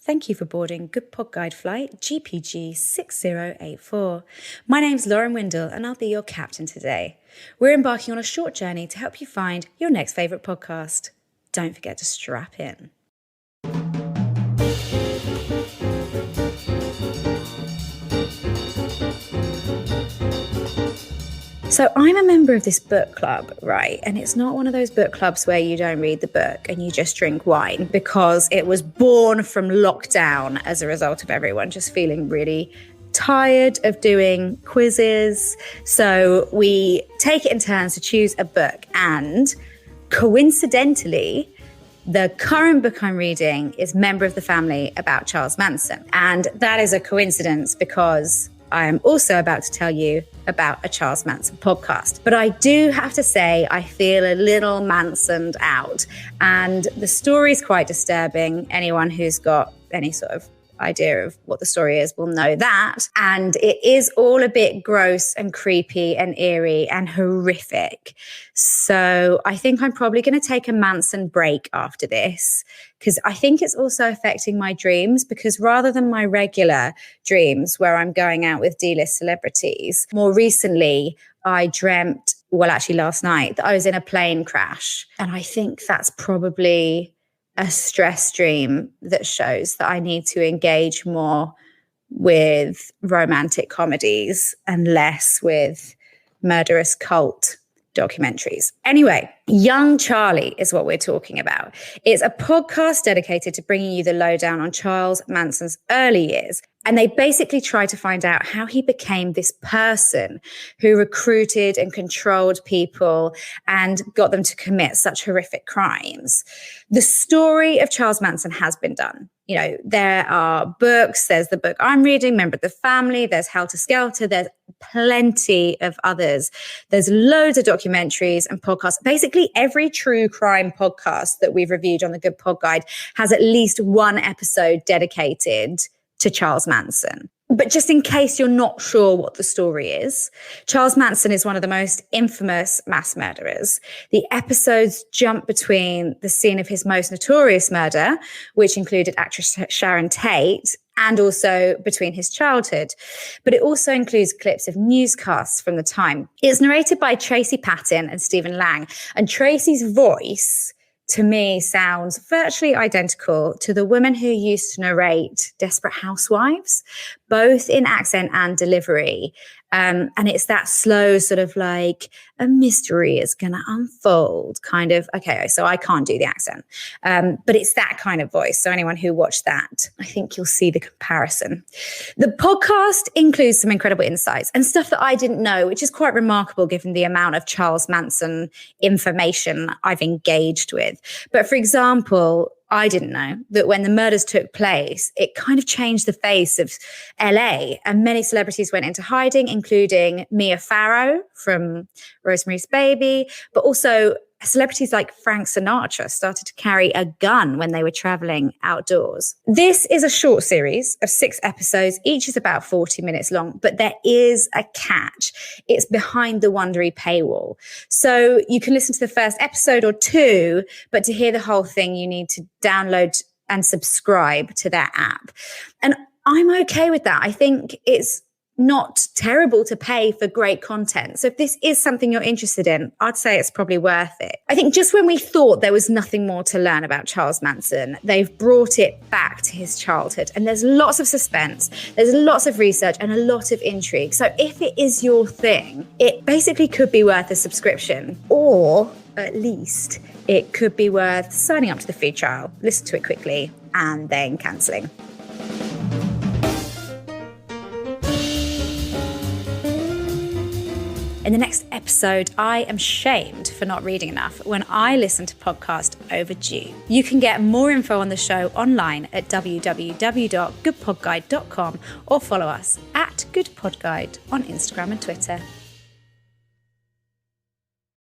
Thank you for boarding Good Pod Guide flight GPG 6084. My name's Lauren Windle and I'll be your captain today. We're embarking on a short journey to help you find your next favourite podcast. Don't forget to strap in. So I'm a member of this book club, right? And it's not one of those book clubs where you don't read the book and you just drink wine, because it was born from lockdown as a result of everyone just feeling really tired of doing quizzes. So we take it in turns to choose a book. And coincidentally, the current book I'm reading is Member of the Family about Charles Manson. And that is a coincidence because I am also about to tell you about a Charles Manson podcast. But I do have to say, I feel a little Mansoned out. And the story is quite disturbing. Anyone who's got any sort of idea of what the story is will know that. And it is all a bit gross and creepy and eerie and horrific. So I think I'm probably going to take a Manson break after this, because I think it's also affecting my dreams, because rather than my regular dreams where I'm going out with D-list celebrities, more recently I dreamt, well, actually last night, that I was in a plane crash. And I think that's probably a stress dream that shows that I need to engage more with romantic comedies and less with murderous cult documentaries. Anyway, Young Charlie is what we're talking about. It's a podcast dedicated to bringing you the lowdown on Charles Manson's early years. And they basically try to find out how he became this person who recruited and controlled people and got them to commit such horrific crimes. The story of Charles Manson has been done. You know, there are books. There's the book I'm reading, Member of the Family. There's Helter Skelter. There's plenty of others. There's loads of documentaries and podcasts. Basically, every true crime podcast that we've reviewed on the Good Pod Guide has at least one episode dedicated to Charles Manson. But just in case you're not sure what the story is, Charles Manson is one of the most infamous mass murderers. The episodes jump between the scene of his most notorious murder, which included actress Sharon Tate, and also between his childhood. But it also includes clips of newscasts from the time. It's narrated by Tracy Patton and Stephen Lang, and Tracy's voice to me sounds virtually identical to the woman who used to narrate Desperate Housewives, both in accent and delivery. And it's that slow sort of like a mystery is going to unfold kind of, okay, so I can't do the accent. But it's that kind of voice. So anyone who watched that, I think you'll see the comparison. The podcast includes some incredible insights and stuff that I didn't know, which is quite remarkable given the amount of Charles Manson information I've engaged with. But for example, I didn't know that when the murders took place, it kind of changed the face of LA, and many celebrities went into hiding, including Mia Farrow from Rosemary's Baby, but also celebrities like Frank Sinatra started to carry a gun when they were traveling outdoors. This is a short series of 6 episodes. Each is about 40 minutes long, but there is a catch. It's behind the Wondery paywall. So you can listen to the first episode or 2, but to hear the whole thing, you need to download and subscribe to that app. And I'm okay with that. I think it's not terrible to pay for great content. So if this is something you're interested in, I'd say it's probably worth it. I think just when we thought there was nothing more to learn about Charles Manson, they've brought it back to his childhood. And there's lots of suspense, there's lots of research and a lot of intrigue. So if it is your thing, it basically could be worth a subscription, or at least it could be worth signing up to the free trial, listen to it quickly and then cancelling. In the next episode, I am shamed for not reading enough when I listen to podcast Overdue. You can get more info on the show online at www.goodpodguide.com or follow us at goodpodguide on Instagram and Twitter.